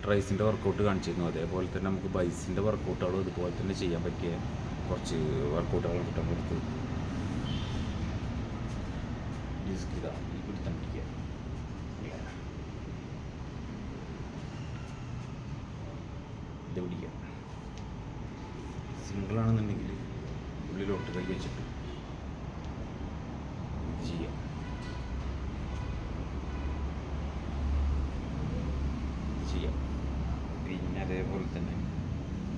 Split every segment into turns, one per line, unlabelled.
ട്രൈസിൻ്റെ workout കാണിച്ചിരുന്നു. അതേപോലെ തന്നെ നമുക്ക് ബൈസിൻ്റെ വർക്കൗട്ടുകളും ഇതുപോലെ തന്നെ ചെയ്യാൻ പറ്റിയ കുറച്ച് വർക്കൗട്ടുകൾ കിട്ടാൻ കൊടുത്തു. ഡിസ്ക് ഇതാ ഈ പിടുത്തം പിടിക്കുക, ഇത് പിടിക്കുക. സിംഗിളാണെന്നുണ്ടെങ്കിൽ ഉള്ളിലോട്ട് കൈ വെച്ചിട്ട് ഇത് ചെയ്യാം. ചെയ്യാം. പിന്നെ അതേപോലെ തന്നെ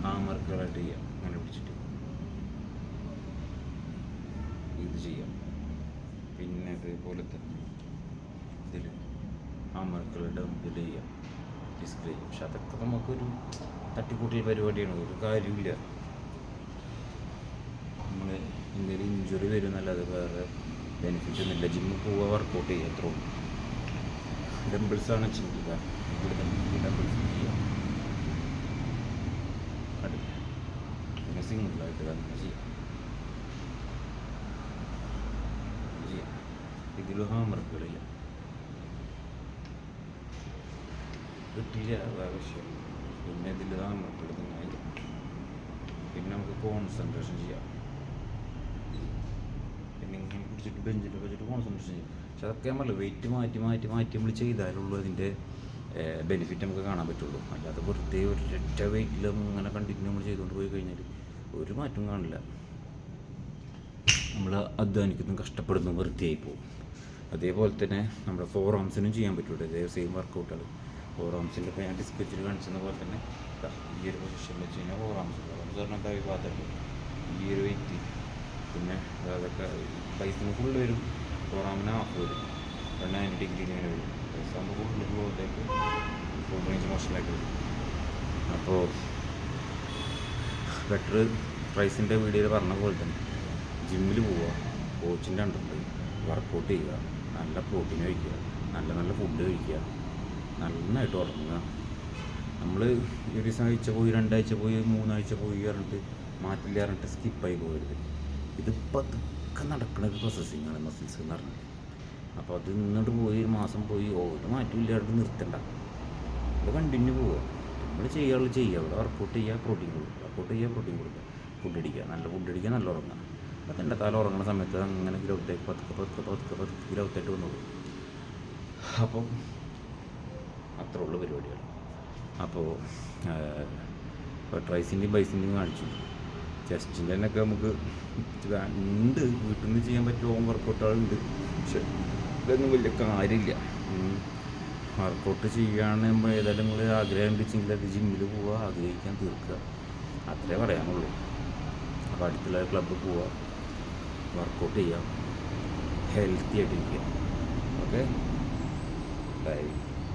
ഹാമറുകളായിട്ട് ചെയ്യാം. അങ്ങനെ പിടിച്ചിട്ട് ഇത് ചെയ്യാം. പിന്നെ അതേപോലെ തന്നെ ഇതിൽ ഹാമറുകളുടെ ഇതിൽ ചെയ്യാം, ഡിസ്പ്ലേ ചെയ്യും. പക്ഷെ അതൊക്കെ നമുക്കൊരു തട്ടിക്കൂട്ടൽ പരിപാടിയാണ്, ഒരു കാര്യമില്ല. നമ്മൾ എന്തെങ്കിലും ഇഞ്ചുറി വരുന്നല്ലാതെ വേറെ ബെനിഫിറ്റ് ഒന്നുമില്ല. ജിമ്മിൽ പോവുക, വർക്കൗട്ട് ചെയ്യുക, അത്രേ ഉള്ളൂ. ഡംബിൾസാണ് ചിന്തിക്കുക, ഇവിടെ തന്നെ ഡംബിൾസ് ചെയ്യാം. പിന്നെ സിംഗിളായിട്ട് തന്നെ ചെയ്യാം. ഇതിൽ ഹാമർക്കുകൾ ചെയ്യാം. കിട്ടില്ല ആവശ്യം. പിന്നെ ഇതിൽ ഹാമർക്കുകൾ തന്നെ ചെയ്യാം. പിന്നെ നമുക്ക് കോൺസെൻട്രേഷൻ ചെയ്യാം. പിന്നെ ഇങ്ങനെ പിടിച്ചിട്ട് ബെഞ്ചിൽ വെച്ചിട്ട് കോൺസെൻട്രേഷൻ ചെയ്യും. പക്ഷെ അതൊക്കെ നമ്മൾ വെയിറ്റ് മാറ്റി മാറ്റി മാറ്റി നമ്മൾ ചെയ്താലുള്ളൂ അതിൻ്റെ ബെനിഫിറ്റ് നമുക്ക് കാണാൻ പറ്റുള്ളൂ. അല്ലാതെ വെറുതെ ഒരൊറ്റ വെയിറ്റിൽ അങ്ങനെ കണ്ടിന്യൂ നമ്മൾ ചെയ്തുകൊണ്ട് പോയി കഴിഞ്ഞാൽ ഒരു മാറ്റവും കാണില്ല. നമ്മൾ അധ്വാനിക്കുന്നു, കഷ്ടപ്പെടുന്നു, വെറുതെയായി പോകും. അതേപോലെ തന്നെ നമ്മുടെ ഫോർ ആംസിനും ചെയ്യാൻ പറ്റുള്ളൂ ഇതേ സെയിം വർക്കൗട്ടുകൾ. ഫോർ ആംസിൻ്റെ ഇപ്പോൾ ഞാൻ ഡിസ്കച്ചിൽ കാണിച്ചത് പോലെ തന്നെ ഈ ഒരു പൊസിഷൻ വെച്ച് കഴിഞ്ഞാൽ ഫോർ ആംസ് പറഞ്ഞാൽ ഈ ഭാഗത്തുണ്ട് ഈ ഒരു വെയിറ്റ്. പിന്നെ അതൊക്കെ ബൈസിന് ഫുള്ള് വരും, ഫോർ ആമിന് ഹാഫ് വരും, 90 ഡിഗ്രി ഇങ്ങനെ വരും. ബൈസാകുമ്പോൾ ഫുള്ള് ഫ്ലോത്തേക്ക് ഫുൾ റേഞ്ച് മോഷനിലായിട്ട് വരും. അപ്പോൾ ബെറ്റർ പ്രൈസിൻ്റെ വീഡിയോയിൽ പറഞ്ഞ പോലെ തന്നെ ജിമ്മിൽ പോവുക, കോച്ചിൻ്റെ അണ്ടറിൽ വർക്കൗട്ട് ചെയ്യുക, നല്ല പ്രോട്ടീൻ കഴിക്കുക, നല്ല നല്ല ഫുഡ് കഴിക്കുക, നന്നായിട്ട് ഉറങ്ങുക. നമ്മൾ ഒരു ദിവസം ആഴ്ച പോയി, 2 ആഴ്ച പോയി, 3 ആഴ്ച പോയി പറഞ്ഞിട്ട് മാറ്റില്ല പറഞ്ഞിട്ട് സ്കിപ്പായി പോകരുത്. ഇതിപ്പോൾ അതൊക്കെ നടക്കുന്ന ഒരു പ്രോസസ്സിങ്ങാണ് മസിൽസ് എന്ന് പറഞ്ഞത്. അപ്പോൾ അത് നിന്നിട്ട് പോയി ഒരു മാസം പോയി ഒരു മാറ്റം ഇല്ലാണ്ട് നിർത്തണ്ട, അത് കണ്ടിന്യൂ പോവുക. നമ്മൾ ചെയ്യാറുള്ളത് ചെയ്യുക. അവിടെ വർക്കൗട്ട് ചെയ്യുക, പ്രോട്ടീൻ കൊടുക്കുക, വർക്കൗട്ട് ചെയ്യുക, പ്രോട്ടീൻ കൊടുക്കുക, ഫുഡ് അടിക്കുക, നല്ല ഫുഡ് അടിക്കുക, നല്ല ഉറങ്ങുക. അതിൻ്റെ കാലം ഉറങ്ങുന്ന സമയത്ത് അങ്ങനെ ഗ്രൗത്തേക്ക് പതുക്കെ ഗ്രൗത്തായിട്ട് വന്നോളൂ. അപ്പം അത്ര ഉള്ള പരിപാടികൾ. അപ്പോൾ ട്രൈസിൻ്റെയും ബൈസിൻ്റെയും കാണിച്ചു. ചെസ്റ്റിൻ്റെ തന്നെയൊക്കെ നമുക്ക് ഉണ്ട്, വീട്ടിൽ നിന്ന് ചെയ്യാൻ പറ്റിയ ഹോം വർക്കൗട്ടുകളുണ്ട്. പക്ഷെ ഇതൊന്നും വലിയ കാര്യമില്ല. വർക്കൗട്ട് ചെയ്യാൻ ഏതായാലും നിങ്ങൾ ആഗ്രഹം ഉണ്ടെങ്കിൽ അത് ജിമ്മിൽ പോവുക, ആഗ്രഹിക്കാൻ തീർക്കുക, അത്രേ പറയാനുള്ളൂ. അപ്പോൾ അടുത്തുള്ള ക്ലബ്ബിൽ പോവുക, വർക്കൗട്ട് ചെയ്യുക, ഹെൽത്തി ആയിട്ടിരിക്കുക. Okay, by.